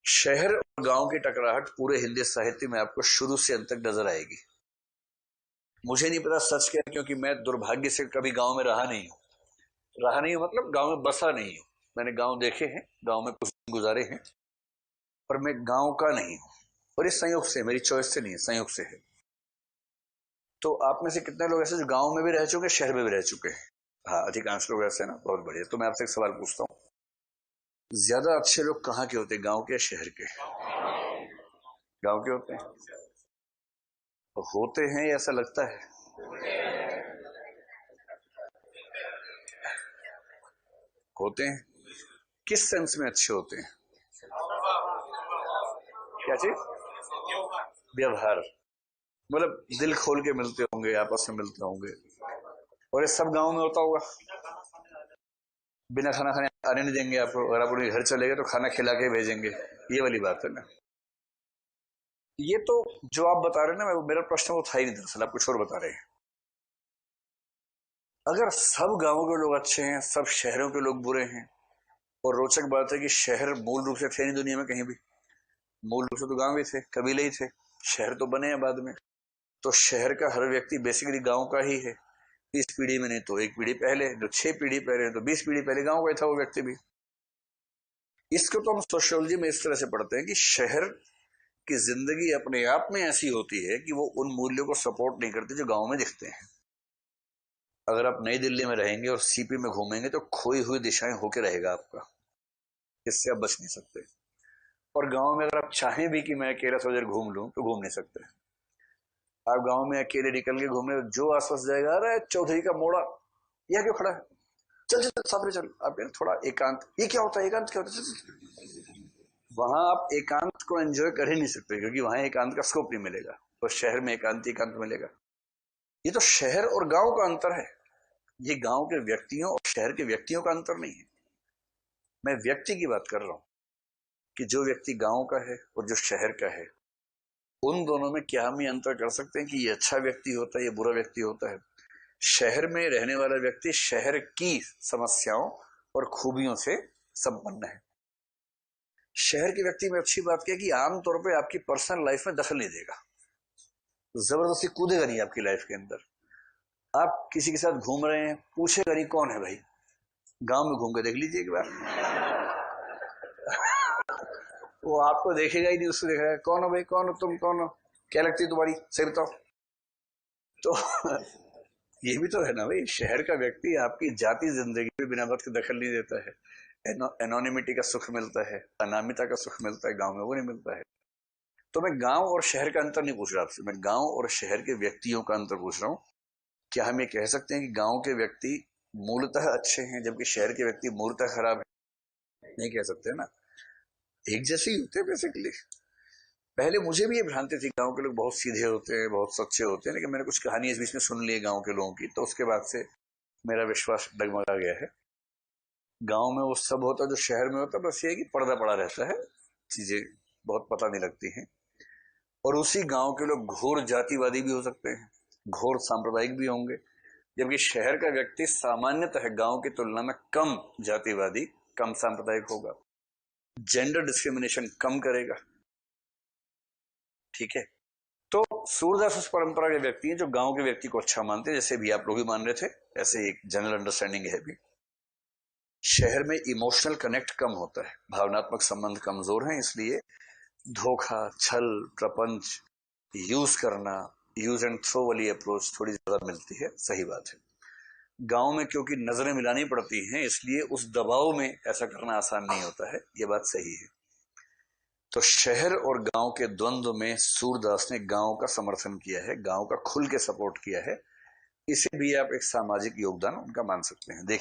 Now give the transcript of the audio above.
शहर और गांव की टकराहट पूरे हिंदी साहित्य में आपको शुरू से अंत तक नजर आएगी। मुझे नहीं पता सच क्या है, क्योंकि मैं दुर्भाग्य से कभी गांव में रहा नहीं हूं मतलब गांव में बसा नहीं हूं। मैंने गांव देखे हैं, गांव में कुछ दिन गुजारे हैं, पर मैं गांव का नहीं हूं। और इस संयोग से, मेरी चॉइस से नहीं है, संयोग से है। तो आप में से कितने लोग ऐसे जो गांव में भी रह चुके, शहर में भी रह चुके हैं? हाँ, अधिकांश लोग ऐसे ना, बहुत बढ़िया। तो मैं आपसे एक सवाल पूछता हूँ, ज्यादा अच्छे लोग कहाँ के होते हैं, गांव के या शहर के? गांव के होते हैं। तो होते हैं या ऐसा लगता है? होते हैं। किस सेंस में अच्छे होते हैं? क्या चीज? व्यवहार। मतलब दिल खोल के मिलते होंगे, आपस में मिलते होंगे। और ये सब गांव में होता होगा। बिना खाना खाने आने नहीं देंगे आपको, अगर आप उनके घर चले गए तो खाना खिला के भेजेंगे। ये वाली बात है ना। ये तो जो आप बता रहे हैं ना, मेरा प्रश्न वो था ही नहीं, दरअसल आप कुछ और बता रहे हैं। अगर सब गांवों के लोग अच्छे हैं, सब शहरों के लोग बुरे हैं, और रोचक बात है कि शहर मूल रूप से थे नहीं दुनिया में कहीं भी। मूल रूप से तो गांव ही थे, कबीले ही थे। शहर तो बने हैं बाद में। तो शहर का हर व्यक्ति बेसिकली गांव का ही है। इस पीढ़ी में नहीं तो एक पीढ़ी पहले, जो 6 पीढ़ी पहले, तो 20 पीढ़ी पहले गांव का था वो व्यक्ति भी। इसको तो हम सोशियोलॉजी में इस तरह से पढ़ते हैं कि शहर की जिंदगी अपने आप में ऐसी होती है कि वो उन मूल्यों को सपोर्ट नहीं करती जो गांव में दिखते हैं। अगर आप नई दिल्ली में रहेंगे और सीपी में घूमेंगे तो खोई हुई दिशाएं होके रहेगा आपका। इससे आप बच नहीं सकते। और गांव में अगर आप चाहें भी कि मैं अकेला थोड़ी देर घूम लूं तो घूम नहीं सकते। आप गांव में अकेले निकल के घूमने, जो आसपास जाएगा, अरे चौधरी का मोड़ा, यह क्यों खड़ा है, चल चल चल साथ में चल। आप थोड़ा एकांत, ये क्या होता है, एकांत क्या होता है, चल। वहां आप एकांत को एंजॉय कर ही नहीं सकते, क्योंकि वहां एकांत का स्कोप नहीं मिलेगा। तो शहर में एकांत मिलेगा। ये तो शहर और गांव का अंतर है। ये गांव के व्यक्तियों और शहर के व्यक्तियों का अंतर नहीं है। मैं व्यक्ति की बात कर रहा हूं कि जो व्यक्ति गांव का है और जो शहर का है, उन दोनों में क्या हम ये अंतर कर सकते हैं कि ये अच्छा व्यक्ति होता है, ये बुरा व्यक्ति होता है? शहर में रहने वाला व्यक्ति शहर की समस्याओं और खूबियों से संपन्न है। शहर के व्यक्ति में अच्छी बात क्या है कि आमतौर पर आपकी पर्सनल लाइफ में दखल नहीं देगा, जबरदस्ती कूदेगा नहीं आपकी लाइफ के अंदर। आप किसी के साथ घूम रहे हैं, पूछेगा नहीं कौन है भाई। गांव में घूम के देख लीजिए एक बार, वो आपको देखेगा ही नहीं, उसको देखेगा कौन हो भाई, कौन हो तुम, कौन हो, क्या लगती है तुम्हारी, सही बताओ। तो ये भी तो है ना भाई, शहर का व्यक्ति आपकी जाति जिंदगी में बिना बात के दखल नहीं देता है। एनोनिमिटी का सुख मिलता है, अनामिता का सुख मिलता है, गांव में वो नहीं मिलता है। तो मैं गांव और शहर का अंतर नहीं पूछ रहा आपसे, मैं गांव और शहर के व्यक्तियों का अंतर पूछ रहा हूँ। क्या हम ये कह सकते हैं कि गांव के व्यक्ति मूलतः अच्छे हैं जबकि शहर के व्यक्ति मूलतः खराब है? नहीं कह सकते ना, एक जैसे ही होते हैं बेसिकली। पहले मुझे भी ये भ्रांति थी, गांव के लोग बहुत सीधे होते हैं, बहुत सच्चे होते हैं, लेकिन मैंने कुछ कहानी इस बीच में सुन ली है गांव के लोगों की, तो उसके बाद से मेरा विश्वास डगमगा गया है। गांव में वो सब होता है जो शहर में होता है, बस ये है कि पर्दा पड़ा रहता है, चीजें बहुत पता नहीं लगती हैं। और उसी गांव के लोग घोर जातिवादी भी हो सकते हैं, घोर सांप्रदायिक भी होंगे, जबकि शहर का व्यक्ति सामान्यतः गांव की तुलना में कम जातिवादी, कम सांप्रदायिक होगा, जेंडर डिस्क्रिमिनेशन कम करेगा। ठीक है। तो सूरदास उस परंपरा के व्यक्ति हैं जो गांव के व्यक्ति को अच्छा मानते हैं, जैसे भी आप लोग भी मान रहे थे, ऐसे एक जनरल अंडरस्टैंडिंग है भी। शहर में इमोशनल कनेक्ट कम होता है, भावनात्मक संबंध कमजोर हैं, इसलिए धोखा, छल, प्रपंच, यूज करना, यूज एंड थ्रो वाली अप्रोच थोड़ी ज्यादा मिलती है। सही बात है। गांव में क्योंकि नजरें मिलानी पड़ती हैं, इसलिए उस दबाव में ऐसा करना आसान नहीं होता है, ये बात सही है। तो शहर और गांव के द्वंद्व में सूरदास ने गांव का समर्थन किया है, गांव का खुल के सपोर्ट किया है। इसे भी आप एक सामाजिक योगदान उनका मान सकते हैं। देखिए